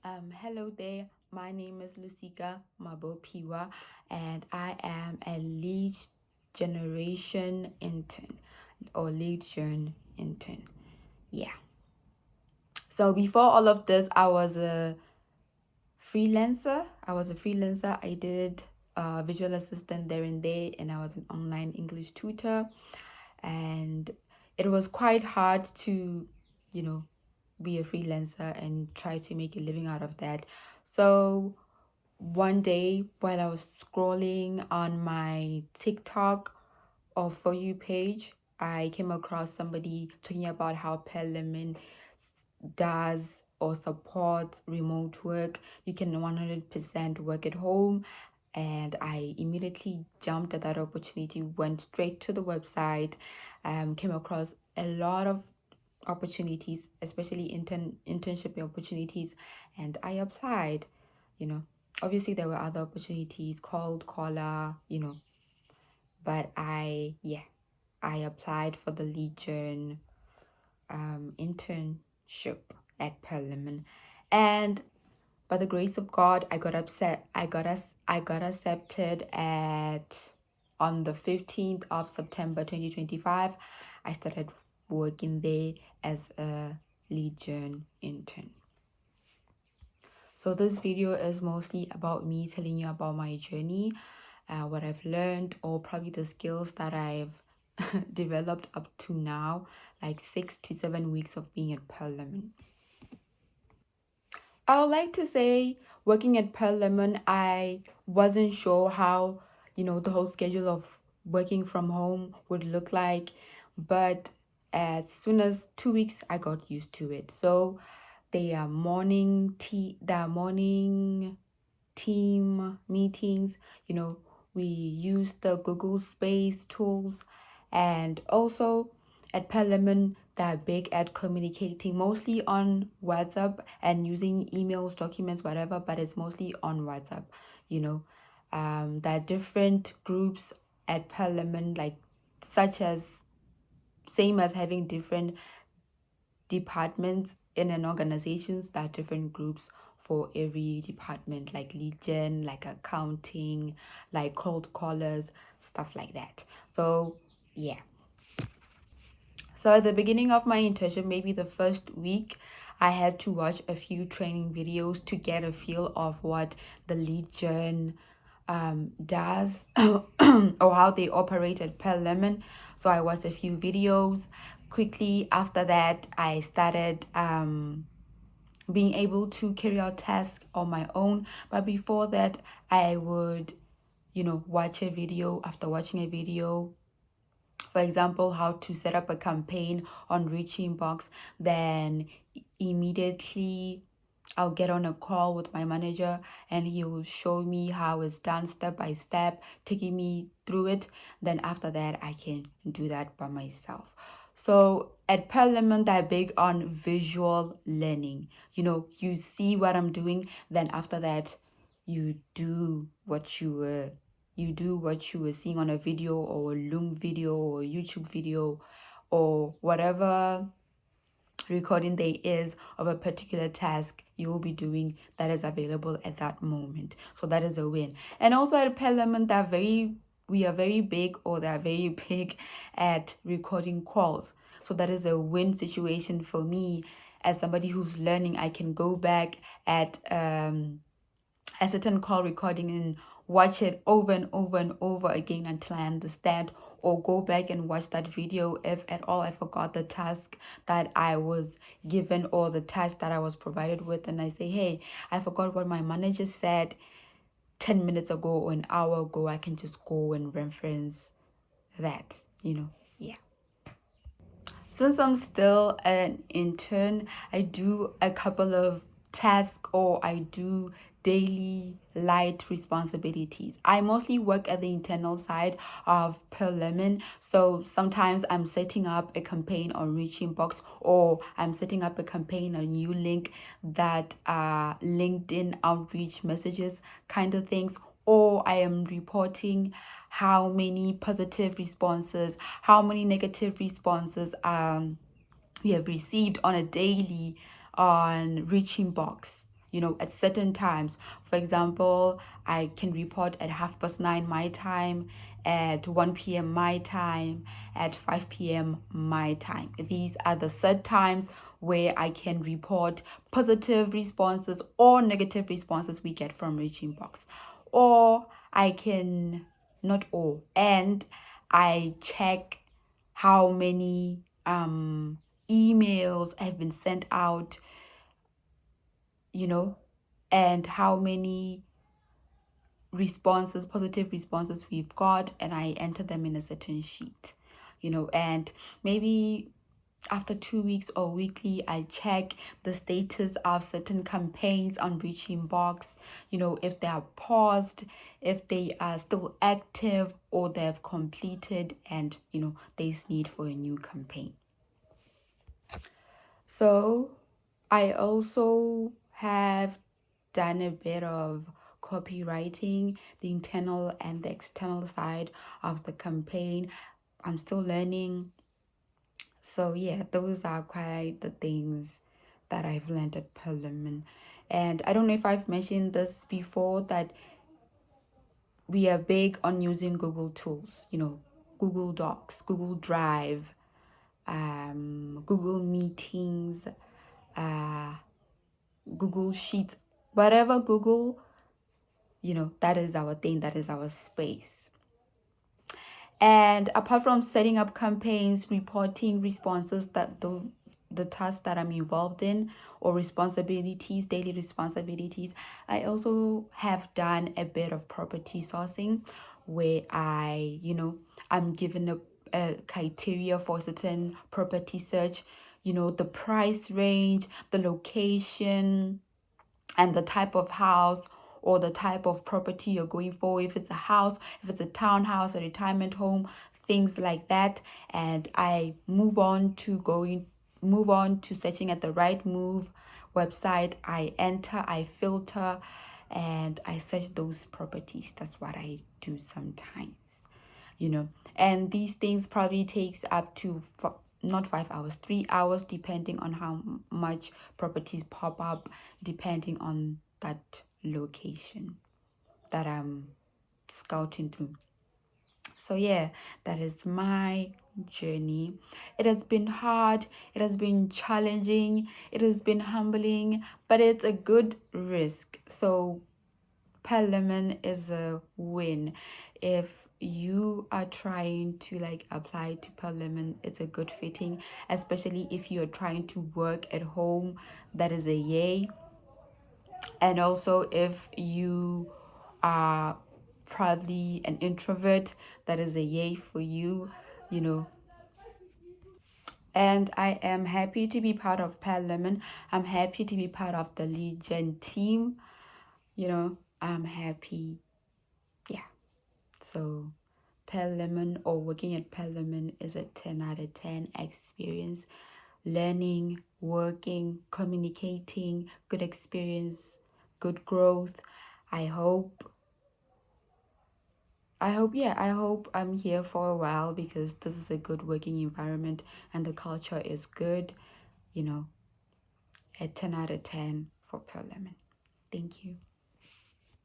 Hello there. My name is Losika Mabopiwa, and I am a lead generation intern or lead gen intern. Yeah. So before all of this, I was a freelancer. I did visual assistant there and there, and I was an online English tutor. And it was quite hard to, you know, be a freelancer and try to make a living out of that. So one day while I was scrolling on my TikTok or For You page, I came across somebody talking about how Parliament does or supports remote work. You can 100% work at home. And I immediately jumped at that opportunity, went straight to the website, came across a lot of opportunities, especially internship opportunities, and I applied. You know, obviously there were other opportunities, cold caller, but I applied for the Legion internship at Parliament, and by the grace of God, I got accepted at on the 15th of September 2025. I started working there as a Legion intern. So this video is mostly about me telling you about my journey, what I've learned, or probably the skills that I've developed up to now, like 6 to 7 weeks of being at Parliament. I would like to say, working at Parliament, I wasn't sure how, the whole schedule of working from home would look like, but as soon as 2 weeks, I got used to it. So their morning team meetings, we use the Google Space tools, and also at Parliament they're big at communicating mostly on WhatsApp and using emails, documents, whatever, but it's mostly on WhatsApp. There are different groups at Parliament, like such as same as having different departments in an organizations, that different groups for every department, like Legion, like accounting, like cold callers, stuff like that. So yeah. So at the beginning of my internship, maybe the first week, I had to watch a few training videos to get a feel of what the Legion does or how they operate at Parliament. So I watched a few videos. Quickly after that, I started being able to carry out tasks on my own. But before that, I would, watch a video. After watching a video, for example, how to set up a campaign on Reaching Box, then immediately I'll get on a call with my manager and he will show me how it's done step by step, taking me through it. Then after that, I can do that by myself. So at Parliament, they're big on visual learning. You see what I'm doing, then after that, you do what you were seeing on a video or a Loom video or a YouTube video or whatever recording there is of a particular task you will be doing that is available at that moment. So that is a win. And also at Parliament, we are very big, or they are very big at recording calls. So that is a win situation for me as somebody who's learning. I can go back at a certain call recording and watch it over and over and over again until I understand, or go back and watch that video if at all I forgot the task that I was given or the task that I was provided with, and I say, hey, I forgot what my manager said 10 minutes ago or an hour ago. I can just go and reference that, yeah. Since I'm still an intern, I do a couple of tasks, or I do daily light responsibilities. I mostly work at the internal side of Parliament. So sometimes I'm setting up a campaign on Reaching Box, or I'm setting up a campaign on Ulink, that are LinkedIn outreach messages kind of things, or I am reporting how many positive responses, how many negative responses we have received on a daily on Reaching Box. at certain times. For example, I can report at 9:30 my time, at 1 p.m. my time, at 5 p.m. my time. These are the set times where I can report positive responses or negative responses we get from Reaching Box. Or I can, not all, and I check how many emails have been sent out, and how many positive responses we've got, and I enter them in a certain sheet, and maybe after 2 weeks or weekly, I check the status of certain campaigns on Reaching Box, if they are paused, if they are still active, or they've completed, and, there's need for a new campaign. So I also have done a bit of copywriting, the internal and the external side of the campaign. I'm still learning. So yeah, those are quite the things that I've learned at Parliament. And I don't know if I've mentioned this before, that we are big on using Google tools, Google Docs, Google Drive, Google Meetings, Google Sheets, whatever Google, that is our thing, that is our space. And apart from setting up campaigns, reporting responses, that the tasks that I'm involved in, or responsibilities, daily responsibilities, I also have done a bit of property sourcing, where I'm given a criteria for certain property search, the price range, the location, and the type of house or the type of property you're going for, if it's a house, if it's a townhouse, a retirement home, things like that. And I move on to searching at the right move website. I enter, I filter, and I search those properties. That's what I do sometimes, and these things probably takes up to not 5 hours, 3 hours, depending on how much properties pop up, depending on that location that I'm scouting through. So yeah, that is my journey. It has been hard, it has been challenging, it has been humbling, but it's a good risk. So Parliament is a win. If you are trying to apply to Parliament, it's a good fitting, especially if you're trying to work at home, that is a yay. And also if you are probably an introvert, that is a yay for you, And I am happy to be part of Parliament. I'm happy to be part of the Legion team. I'm happy. Yeah. So Parliament, or working at Parliament, is a 10 out of 10 experience. Learning, working, communicating, good experience, good growth. I hope I'm here for a while, because this is a good working environment and the culture is good. A 10 out of 10 for Parliament. Thank you.